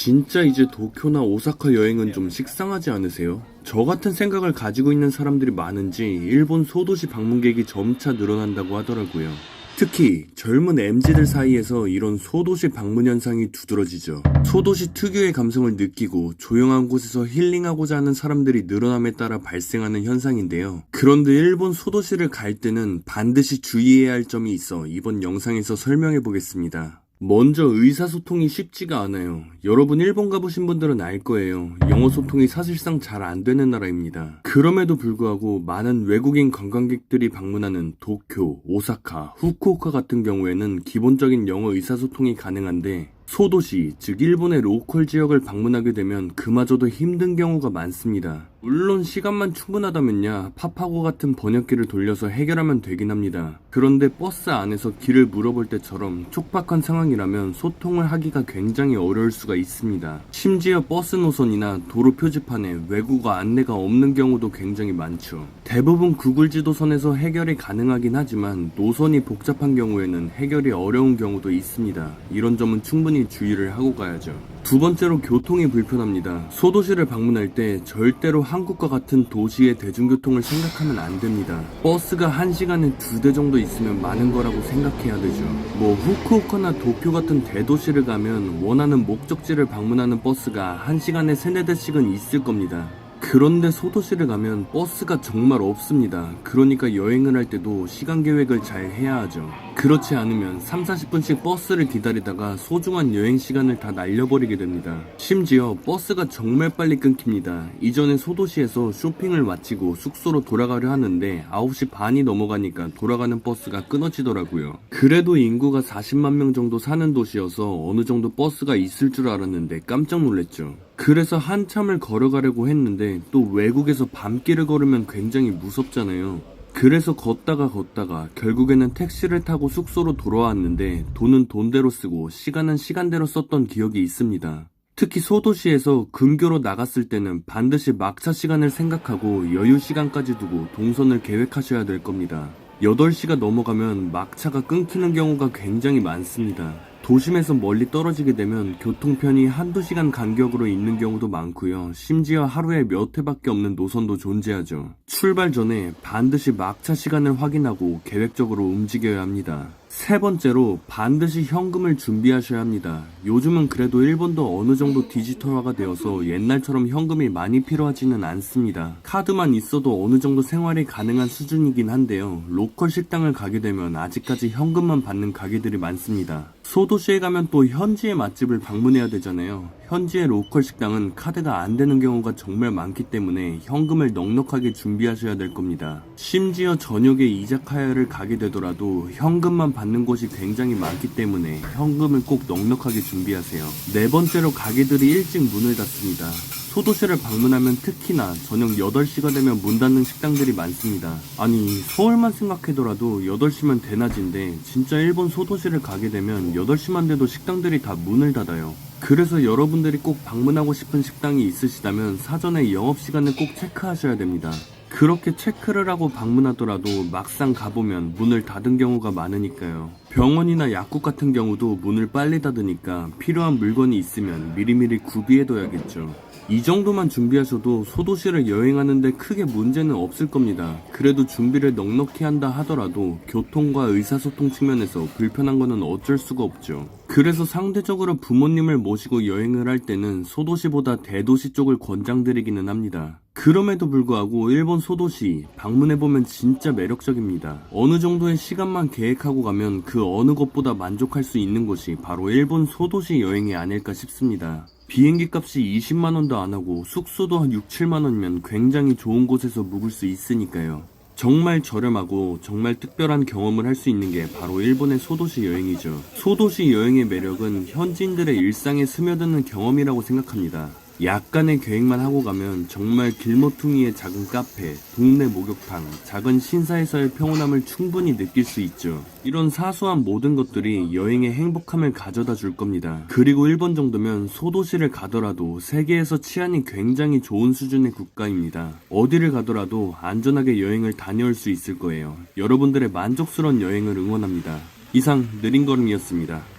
진짜 이제 도쿄나 오사카 여행은 좀 식상하지 않으세요? 저 같은 생각을 가지고 있는 사람들이 많은지 일본 소도시 방문객이 점차 늘어난다고 하더라고요. 특히 젊은 MZ들 사이에서 이런 소도시 방문 현상이 두드러지죠. 소도시 특유의 감성을 느끼고 조용한 곳에서 힐링하고자 하는 사람들이 늘어남에 따라 발생하는 현상인데요. 그런데 일본 소도시를 갈 때는 반드시 주의해야 할 점이 있어 이번 영상에서 설명해 보겠습니다. 먼저 의사소통이 쉽지가 않아요. 여러분 일본 가보신 분들은 알 거예요. 영어 소통이 사실상 잘 안 되는 나라입니다. 그럼에도 불구하고 많은 외국인 관광객들이 방문하는 도쿄, 오사카, 후쿠오카 같은 경우에는 기본적인 영어 의사소통이 가능한데 소도시, 즉 일본의 로컬 지역을 방문하게 되면 그마저도 힘든 경우가 많습니다. 물론 시간만 충분하다면야 파파고 같은 번역기를 돌려서 해결하면 되긴 합니다. 그런데 버스 안에서 길을 물어볼 때처럼 촉박한 상황이라면 소통을 하기가 굉장히 어려울 수가 있습니다. 심지어 버스 노선이나 도로 표지판에 외국어 안내가 없는 경우도 굉장히 많죠. 대부분 구글 지도선에서 해결이 가능하긴 하지만 노선이 복잡한 경우에는 해결이 어려운 경우도 있습니다. 이런 점은 충분히 주의를 하고 가야죠. 두 번째로 교통이 불편합니다. 소도시를 방문할 때 절대로 한국과 같은 도시의 대중교통을 생각하면 안 됩니다. 버스가 1시간에 2대 정도 있으면 많은 거라고 생각해야 되죠. 후쿠오카나 도쿄 같은 대도시를 가면 원하는 목적지를 방문하는 버스가 1시간에 3-4대씩은 있을 겁니다. 그런데 소도시를 가면 버스가 정말 없습니다. 그러니까 여행을 할 때도 시간 계획을 잘 해야 하죠. 그렇지 않으면 3-40분씩 버스를 기다리다가 소중한 여행 시간을 다 날려버리게 됩니다. 심지어 버스가 정말 빨리 끊깁니다. 이전에 소도시에서 쇼핑을 마치고 숙소로 돌아가려 하는데 9시 반이 넘어가니까 돌아가는 버스가 끊어지더라고요. 그래도 인구가 40만 명 정도 사는 도시여서 어느 정도 버스가 있을 줄 알았는데 깜짝 놀랐죠. 그래서 한참을 걸어가려고 했는데 또 외국에서 밤길을 걸으면 굉장히 무섭잖아요. 그래서 걷다가 결국에는 택시를 타고 숙소로 돌아왔는데 돈은 돈대로 쓰고 시간은 시간대로 썼던 기억이 있습니다. 특히 소도시에서 근교로 나갔을 때는 반드시 막차 시간을 생각하고 여유 시간까지 두고 동선을 계획하셔야 될 겁니다. 8시가 넘어가면 막차가 끊기는 경우가 굉장히 많습니다. 도심에서 멀리 떨어지게 되면 교통편이 1-2시간 간격으로 있는 경우도 많고요. 심지어 하루에 몇 회밖에 없는 노선도 존재하죠. 출발 전에 반드시 막차 시간을 확인하고 계획적으로 움직여야 합니다. 세 번째로 반드시 현금을 준비하셔야 합니다. 요즘은 그래도 일본도 어느 정도 디지털화가 되어서 옛날처럼 현금이 많이 필요하지는 않습니다. 카드만 있어도 어느 정도 생활이 가능한 수준이긴 한데요. 로컬 식당을 가게 되면 아직까지 현금만 받는 가게들이 많습니다. 소도시에 가면 또 현지의 맛집을 방문해야 되잖아요. 현지의 로컬 식당은 카드가 안 되는 경우가 정말 많기 때문에 현금을 넉넉하게 준비하셔야 될 겁니다. 심지어 저녁에 이자카야를 가게 되더라도 현금만 받는 곳이 굉장히 많기 때문에 현금을 꼭 넉넉하게 준비하세요. 네 번째로 가게들이 일찍 문을 닫습니다. 소도시를 방문하면 특히나 저녁 8시가 되면 문 닫는 식당들이 많습니다. 아니 서울만 생각해더라도 8시면 대낮인데 진짜 일본 소도시를 가게 되면 8시만 돼도 식당들이 다 문을 닫아요. 그래서 여러분들이 꼭 방문하고 싶은 식당이 있으시다면 사전에 영업시간을 꼭 체크하셔야 됩니다. 그렇게 체크를 하고 방문하더라도 막상 가보면 문을 닫은 경우가 많으니까요. 병원이나 약국 같은 경우도 문을 빨리 닫으니까 필요한 물건이 있으면 미리미리 구비해둬야겠죠. 이 정도만 준비하셔도 소도시를 여행하는데 크게 문제는 없을 겁니다. 그래도 준비를 넉넉히 한다 하더라도 교통과 의사소통 측면에서 불편한 거는 어쩔 수가 없죠. 그래서 상대적으로 부모님을 모시고 여행을 할 때는 소도시보다 대도시 쪽을 권장드리기는 합니다. 그럼에도 불구하고 일본 소도시 방문해보면 진짜 매력적입니다. 어느 정도의 시간만 계획하고 가면 그 어느 곳보다 만족할 수 있는 곳이 바로 일본 소도시 여행이 아닐까 싶습니다. 비행기 값이 20만원도 안하고 숙소도 한 6-7만원이면 굉장히 좋은 곳에서 묵을 수 있으니까요. 정말 저렴하고 정말 특별한 경험을 할 수 있는 게 바로 일본의 소도시 여행이죠. 소도시 여행의 매력은 현지인들의 일상에 스며드는 경험이라고 생각합니다. 약간의 계획만 하고 가면 정말 길모퉁이의 작은 카페, 동네 목욕탕, 작은 신사에서의 평온함을 충분히 느낄 수 있죠. 이런 사소한 모든 것들이 여행의 행복함을 가져다 줄 겁니다. 그리고 일본 정도면 소도시를 가더라도 세계에서 치안이 굉장히 좋은 수준의 국가입니다. 어디를 가더라도 안전하게 여행을 다녀올 수 있을 거예요. 여러분들의 만족스러운 여행을 응원합니다. 이상 느린걸음이었습니다.